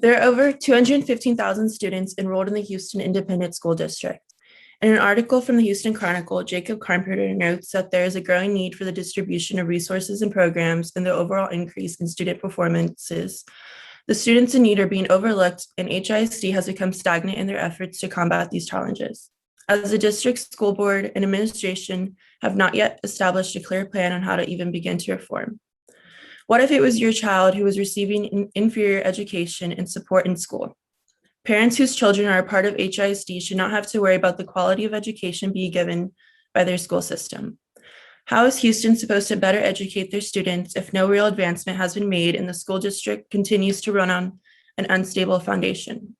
There are over 215,000 students enrolled in the Houston Independent School District. In an article from the Houston Chronicle, Jacob Carpenter notes that there is a growing need for the distribution of resources and programs and the overall increase in student performances. The students in need are being overlooked, and HISD has become stagnant in their efforts to combat these challenges. As the district school board and administration have not yet established a clear plan on how to even begin to reform. What if it was your child who was receiving an inferior education and support in school? Parents whose children are a part of HISD should not have to worry about the quality of education being given by their school system. How is Houston supposed to better educate their students if no real advancement has been made and the school district continues to run on an unstable foundation?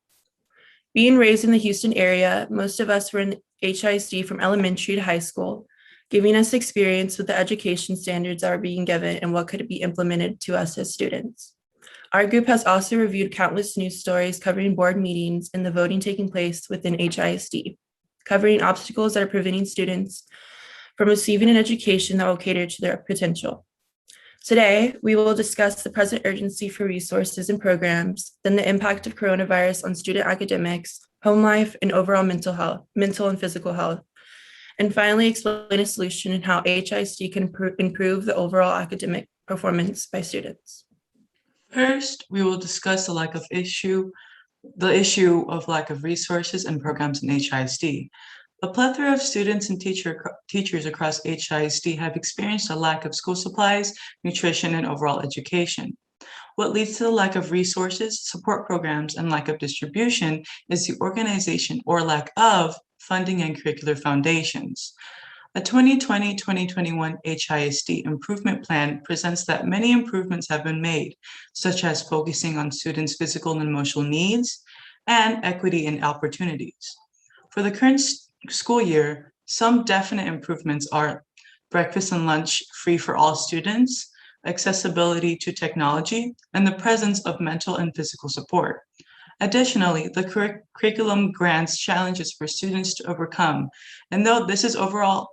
Being raised in the Houston area, most of us were in HISD from elementary to high school, giving us experience with the education standards that are being given and what could be implemented to us as students. Our group has also reviewed countless news stories covering board meetings and the voting taking place within HISD, covering obstacles that are preventing students from receiving an education that will cater to their potential. Today, we will discuss the present urgency for resources and programs, then the impact of coronavirus on student academics, home life, and overall mental and physical health, and finally explain a solution and how HISD can improve the overall academic performance by students. First, we will discuss the issue of lack of resources and programs in HISD. A plethora of students and teachers across HISD have experienced a lack of school supplies, nutrition, and overall education. What leads to the lack of resources, support programs, and lack of distribution is the organization or lack of funding and curricular foundations. A 2020-2021 HISD improvement plan presents that many improvements have been made, such as focusing on students' physical and emotional needs and equity and opportunities. For the current school year, some definite improvements are breakfast and lunch free for all students, accessibility to technology, and the presence of mental and physical support. Additionally, the curriculum grants challenges for students to overcome, and though this is overall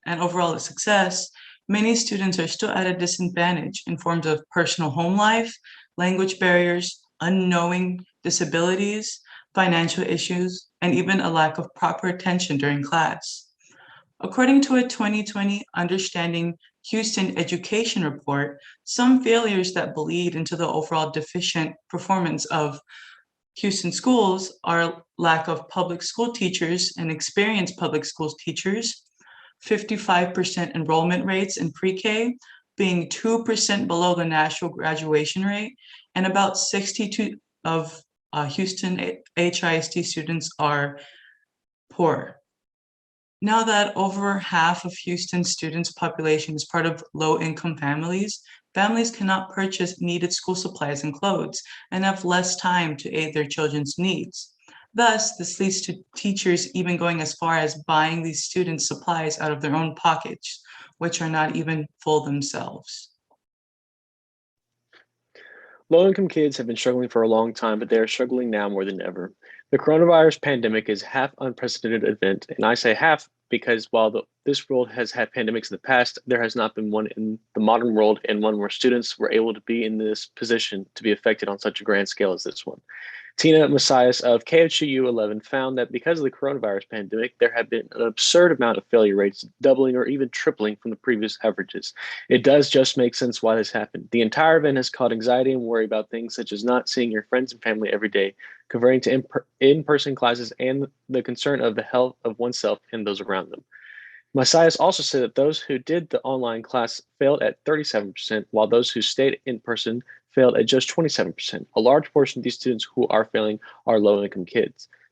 a success, many students are still at a disadvantage in forms of personal home life, language barriers, unknowing disabilities, financial issues, and even a lack of proper attention during class. According to a 2020 Understanding Houston Education report, some failures that bleed into the overall deficient performance of Houston schools are lack of public school teachers and experienced public school teachers, 55% enrollment rates in pre-K, being 2% below the national graduation rate, and about 62 of Houston HISD students are poor. Now that over half of Houston students' population is part of low-income families, families cannot purchase needed school supplies and clothes and have less time to aid their children's needs. Thus, this leads to teachers even going as far as buying these students' supplies out of their own pockets, which are not even full themselves. Low-income kids have been struggling for a long time, but they are struggling now more than ever. The coronavirus pandemic is a half unprecedented event, and I say half because while this world has had pandemics in the past, there has not been one in the modern world and one where students were able to be in this position to be affected on such a grand scale as this one. Tina Messias of KHU 11 found that because of the coronavirus pandemic, there have been an absurd amount of failure rates, doubling or even tripling from the previous averages. It does just make sense why this happened. The entire event has caused anxiety and worry about things such as not seeing your friends and family every day, converting to in-person classes, and the concern of the health of oneself and those around them. Messias also said that those who did the online class failed at 37%, while those who stayed in person failed at just 27%. A large portion of these students who are failing are low-income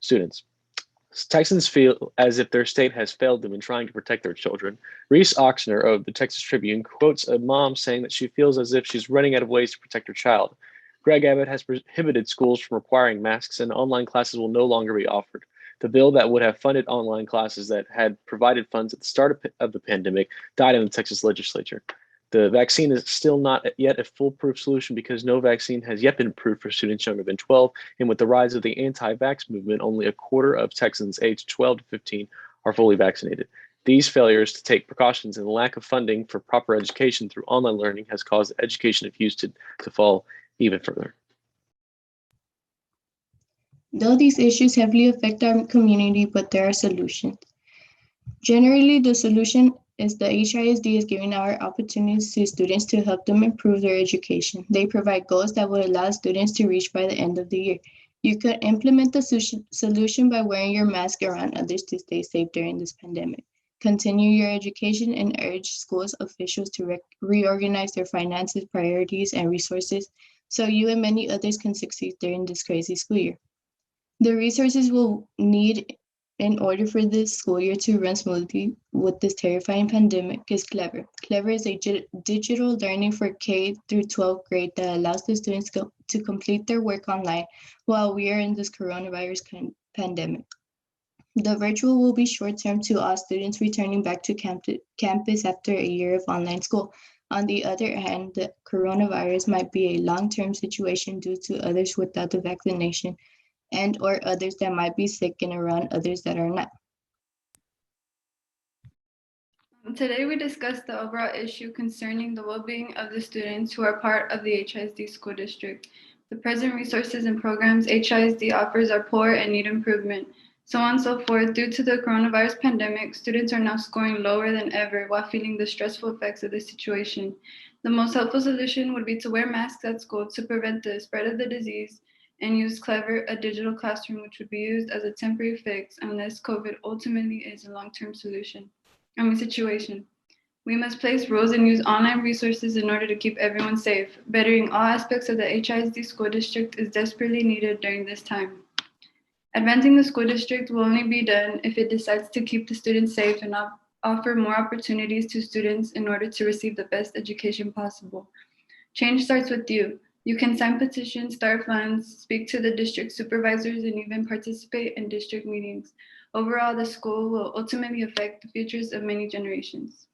students. Texans feel as if their state has failed them in trying to protect their children. Reese Oxner of the Texas Tribune quotes a mom saying that she feels as if she's running out of ways to protect her child. Greg Abbott has prohibited schools from requiring masks, and online classes will no longer be offered. The bill that would have funded online classes that had provided funds at the start of the pandemic died in the Texas legislature. The vaccine is still not yet a foolproof solution because no vaccine has yet been approved for students younger than 12. And with the rise of the anti-vax movement, only a quarter of Texans aged 12 to 15 are fully vaccinated. These failures to take precautions and the lack of funding for proper education through online learning has caused the education of Houston to fall even further. Though these issues heavily affect our community, but there are solutions. Generally, the solution is the HISD is giving our opportunities to students to help them improve their education. They provide goals that will allow students to reach by the end of the year. You could implement the solution by wearing your mask around others to stay safe during this pandemic. Continue your education and urge schools officials to reorganize their finances, priorities, and resources so you and many others can succeed during this crazy school year. The resources we'll need in order for this school year to run smoothly with this terrifying pandemic is Clever. Clever is a digital learning for K through 12th grade that allows the students to complete their work online while we are in this coronavirus pandemic. The virtual will be short-term to all students returning back to campus after a year of online school. On the other hand, the coronavirus might be a long-term situation due to others without the vaccination and or others that might be sick and around others that are not. Today we discussed the overall issue concerning the well-being of the students who are part of the HISD school district. The present resources and programs HISD offers are poor and need improvement. So on and so forth. Due to the coronavirus pandemic, students are now scoring lower than ever while feeling the stressful effects of the situation. The most helpful solution would be to wear masks at school to prevent the spread of the disease and use Clever, a digital classroom, which would be used as a temporary fix unless COVID ultimately is a long-term situation. We must place rules and use online resources in order to keep everyone safe. Bettering all aspects of the HISD school district is desperately needed during this time. Advancing the school district will only be done if it decides to keep the students safe and offer more opportunities to students in order to receive the best education possible. Change starts with you. You can sign petitions, start funds, speak to the district supervisors, and even participate in district meetings. Overall, the school will ultimately affect the futures of many generations.